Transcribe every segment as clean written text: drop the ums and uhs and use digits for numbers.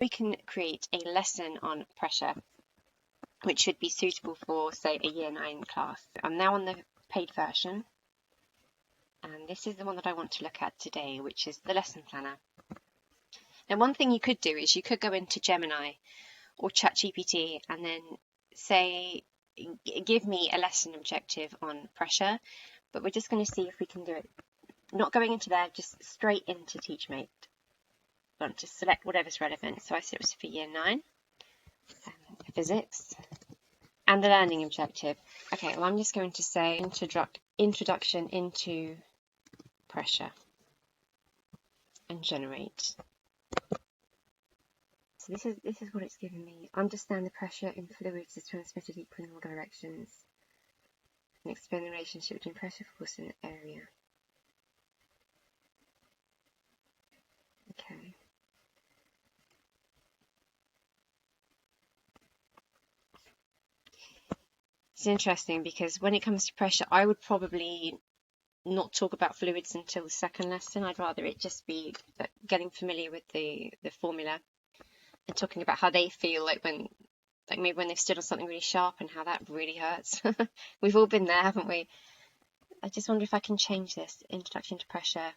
We can create a lesson on pressure, which should be suitable for, say, a Year 9 class. I'm now on the paid version, and this is the one that I want to look at today, which is the lesson planner. Now, one thing you could do is you could go into Gemini or ChatGPT and then say, give me a lesson objective on pressure, but we're just going to see if we can do it. Not going into there, just straight into TeachMate. But just select whatever's relevant. So I said it was for Year 9, physics, and the learning objective. Okay, well, I'm just going to say introduction into pressure and generate. So this is what it's given me. Understand the pressure in fluids is transmitted equally in all directions, and explain the relationship between pressure, force, and area. Okay. It's interesting because when it comes to pressure, I would probably not talk about fluids until the second lesson. I'd rather it just be getting familiar with the formula and talking about how they feel like maybe when they've stood on something really sharp and how that really hurts. We've all been there, haven't we? I just wonder if I can change this introduction to pressure,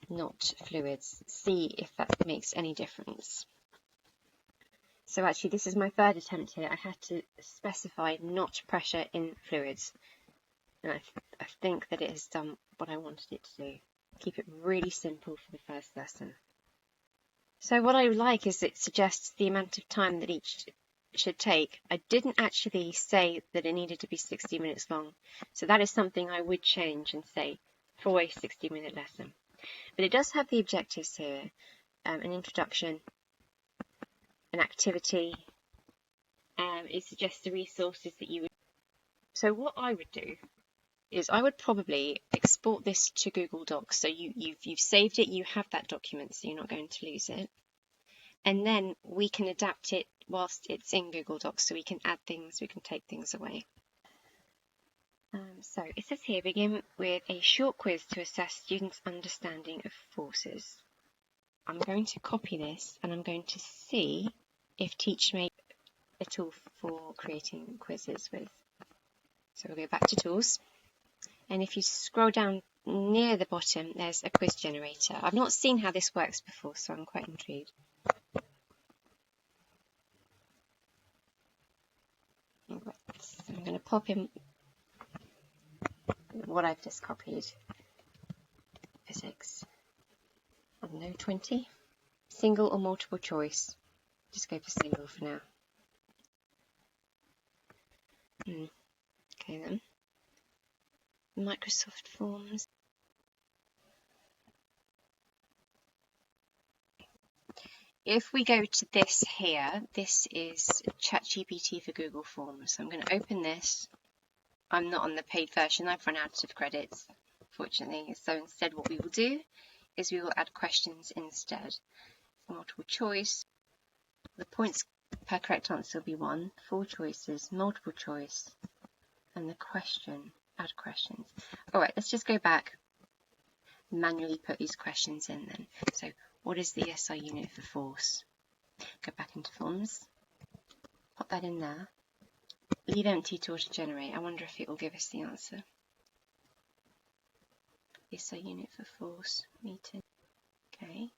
not fluids. See if that makes any difference. So actually, this is my third attempt here. I had to specify not pressure in fluids. And I think that it has done what I wanted it to do. Keep it really simple for the first lesson. So what I like is it suggests the amount of time that each should take. I didn't actually say that it needed to be 60 minutes long. So that is something I would change and say for a 60-minute lesson. But it does have the objectives here. An introduction, an activity. It suggests the resources that you would. So what I would do is I would probably export this to Google Docs. So you've saved it, you have that document, so you're not going to lose it. And then we can adapt it whilst it's in Google Docs, so we can add things, we can take things away. So it says here, begin with a short quiz to assess students' understanding of forces. I'm going to copy this and I'm going to see if TeachMate a tool for creating quizzes with. So we'll go back to tools, and if you scroll down near the bottom, there's a quiz generator. I've not seen how this works before, so I'm quite intrigued. So I'm going to pop in what I've just copied. Physics. I don't know, 20. Single or multiple choice. Just go for single for now. Okay then. Microsoft Forms. If we go to this here, this is ChatGPT for Google Forms. So I'm going to open this. I'm not on the paid version. I've run out of credits, fortunately. So instead what we will do is we will add questions instead. Multiple choice. The points per correct answer will be 1. 4 choices, multiple choice, and the question. Add questions. All right, let's just go back. Manually put these questions in then. So what is the SI unit for force? Go back into forms. Pop that in there. Leave empty to auto-generate. I wonder if it will give us the answer. SI unit for force, meter. Okay,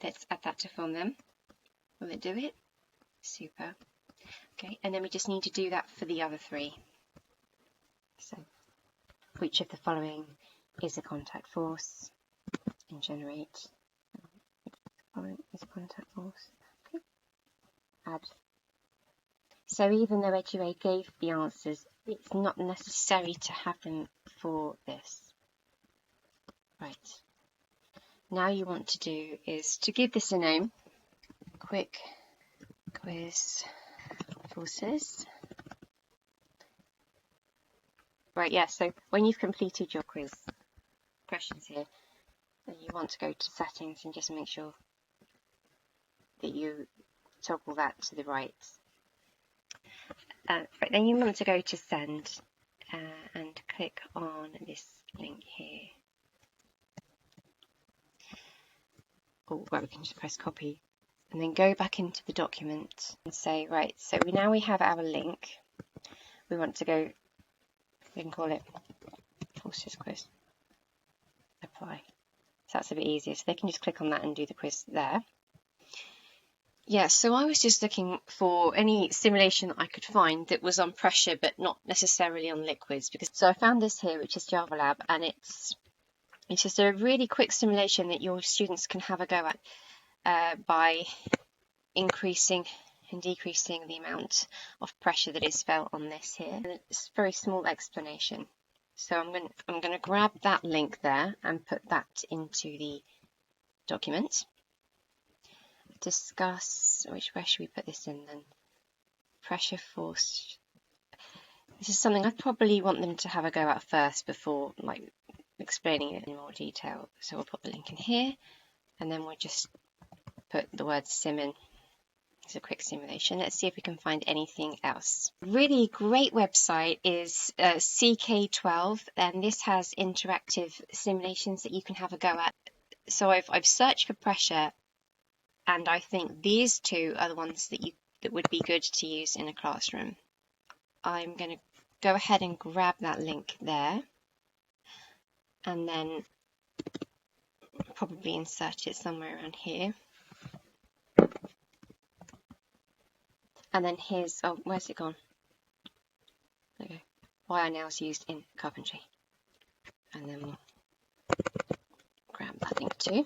let's add that to form then. Will it do it? Super. Okay, and then we just need to do that for the other 3. So, which of the following is a contact force? And generate. Following is a contact force. Okay. Add. So even though Edua gave the answers, it's not necessary to have them for this. Right. Now you want to do is to give this a name. Quick quiz forces. Right, yeah, so when you've completed your quiz questions here, then you want to go to settings and just make sure that you toggle that to the right. But then you want to go to send and click on this link here. Oh, well, we can just press copy. and then go back into the document and say, right, so we have our link. We want to go, we can call it Forces Quiz, apply. So that's a bit easier. So they can just click on that and do the quiz there. Yeah, so I was just looking for any simulation that I could find that was on pressure but not necessarily on liquids. So I found this here, which is Java Lab, and it's just a really quick simulation that your students can have a go at by increasing and decreasing the amount of pressure that is felt on this here. And it's a very small explanation. So I'm going to grab that link there and put that into the document. Discuss, where should we put this in then? Pressure force. This is something I'd probably want them to have a go at first before like explaining it in more detail. So we'll put the link in here, and then we'll just put the word sim in. It's a quick simulation. Let's see if we can find anything else. Really great website is CK12, and this has interactive simulations that you can have a go at. So I've searched for pressure, and I think these two are the ones that would be good to use in a classroom. I'm going to go ahead and grab that link there, and then probably insert it somewhere around here. And then here's, oh, where's it gone? Okay. Wire nails used in carpentry. And then we'll grab that link too.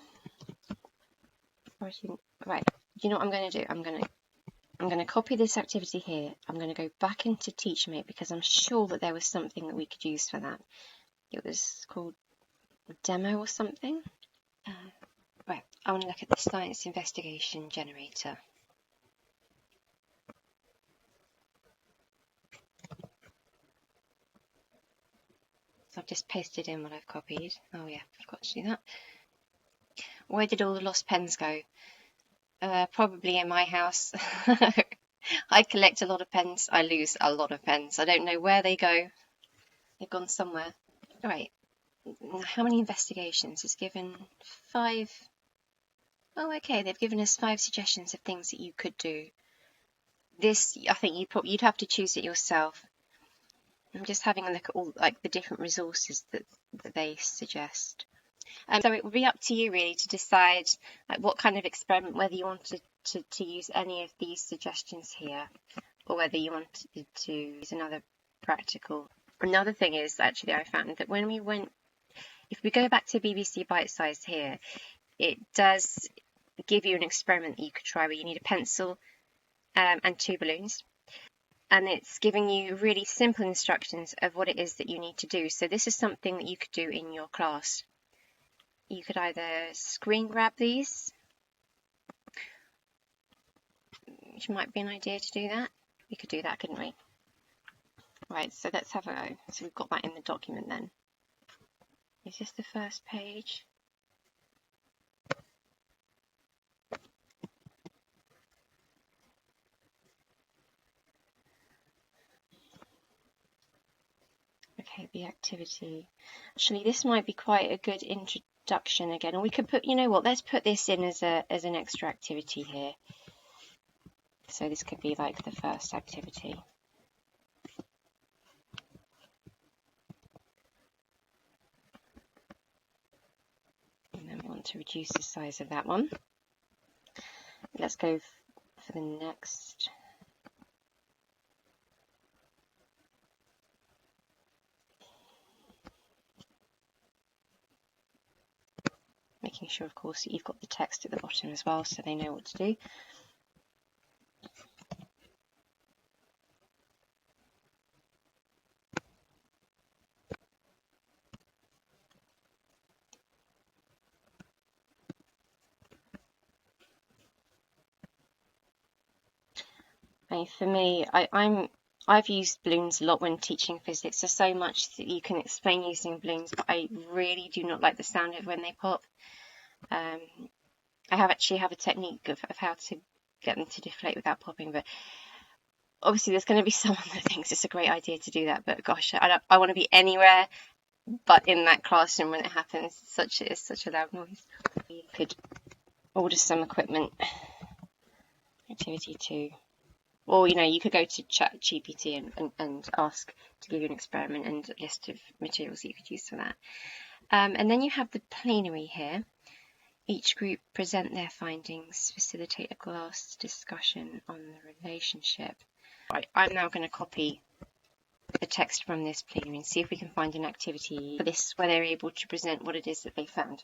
Right, you know what I'm going to do? I'm going to copy this activity here. I'm going to go back into TeachMate because I'm sure that there was something that we could use for that. It was called demo or something. Right, I want to look at the science investigation generator. So I've just pasted in what I've copied. Oh yeah, I forgot to do that. Where did all the lost pens go? Probably in my house. I collect a lot of pens. I lose a lot of pens. I don't know where they go. They've gone somewhere. All right. How many investigations? It's given 5. Oh, okay. They've given us 5 suggestions of things that you could do. This, I think you'd have to choose it yourself. I'm just having a look at all like the different resources that they suggest. So it will be up to you really to decide like what kind of experiment, whether you wanted to use any of these suggestions here, or whether you wanted to use another practical. Another thing is actually I found that when we went, if we go back to BBC Bite Size here, it does give you an experiment that you could try where you need a pencil and 2 balloons. And it's giving you really simple instructions of what it is that you need to do. So this is something that you could do in your class. You could either screen grab these, which might be an idea to do that. We could do that, couldn't we? Right, so let's have a go. So we've got that in the document then. Is this the first page? Okay, the activity. Actually, this might be quite a good introduction again. Or we could put, you know what, let's put this in as an extra activity here. So this could be like the first activity. And then we want to reduce the size of that one. Let's go for the next. Making sure, of course, that you've got the text at the bottom as well, so they know what to do. For me, I've used balloons a lot when teaching physics. There's so much that you can explain using balloons, but I really do not like the sound of when they pop. I actually have a technique of how to get them to deflate without popping, but obviously there's going to be someone that thinks it's a great idea to do that. But gosh, I want to be anywhere but in that classroom when it happens. It's such a loud noise. You could order some equipment activity 2. Or, you could go to ChatGPT and ask to give you an experiment and a list of materials that you could use for that. And then you have the plenary here. Each group present their findings, facilitate a class discussion on the relationship. Right, I'm now going to copy the text from this plenary and see if we can find an activity for this where they're able to present what it is that they found.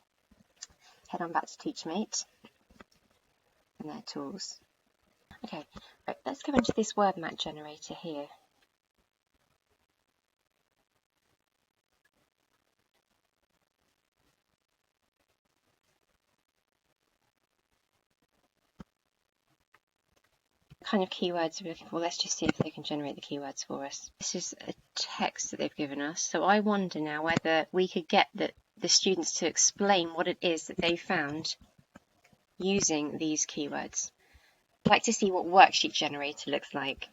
Head on back to TeachMate and their tools. Okay, right, let's go into this word mat generator here. Kind of keywords we're looking for. Let's just see if they can generate the keywords for us. This is a text that they've given us, so I wonder now whether we could get the students to explain what it is that they found using these keywords. I'd like to see what worksheet generator looks like.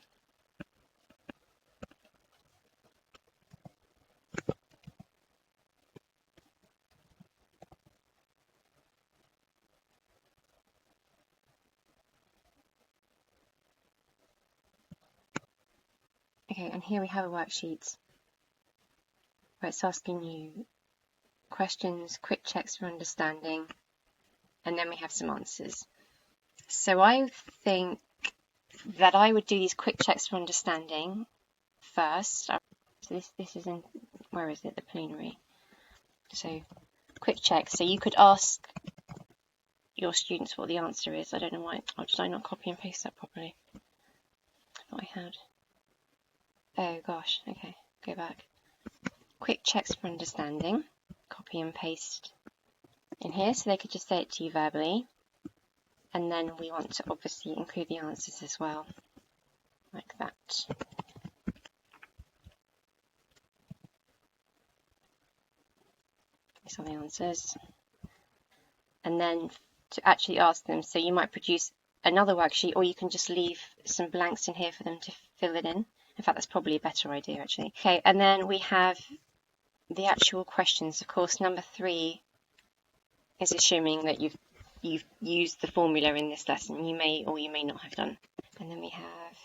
Okay, and here we have a worksheet where it's asking you questions, quick checks for understanding, and then we have some answers. So I think that I would do these quick checks for understanding first. So this is in, where is it, the plenary. So quick check. So you could ask your students what the answer is. I don't know why. Oh, did I not copy and paste that properly? I thought I had. Oh gosh. Okay, go back. Quick checks for understanding. Copy and paste in here, so they could just say it to you verbally. And then we want to obviously include the answers as well, like that. These are the answers. And then to actually ask them, so you might produce another worksheet, or you can just leave some blanks in here for them to fill it in. In fact, that's probably a better idea, actually. Okay, and then we have the actual questions. Of course, number 3 is assuming that you've used the formula in this lesson. You may or you may not have done. And then we have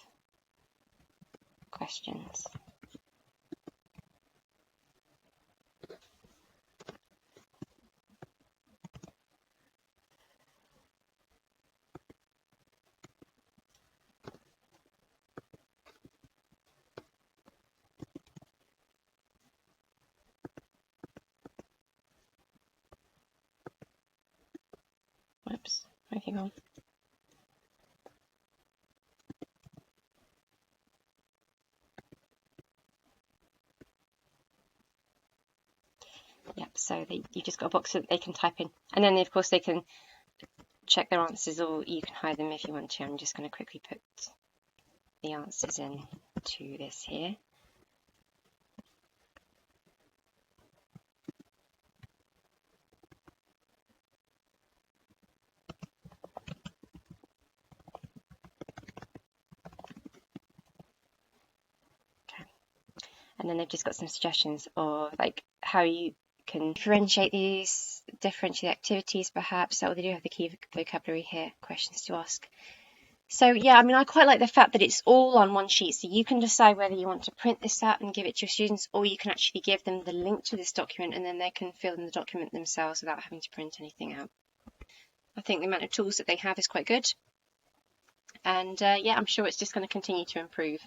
questions. Whoops, where have you gone? Yep, so you've just got a box that they can type in. And then, of course, they can check their answers, or you can hide them if you want to. I'm just going to quickly put the answers in to this here. And then they've just got some suggestions of like how you can differentiate activities perhaps. So they do have the key vocabulary here, questions to ask. So yeah, I mean, I quite like the fact that it's all on one sheet. So you can decide whether you want to print this out and give it to your students, or you can actually give them the link to this document and then they can fill in the document themselves without having to print anything out. I think the amount of tools that they have is quite good. And yeah, I'm sure it's just going to continue to improve.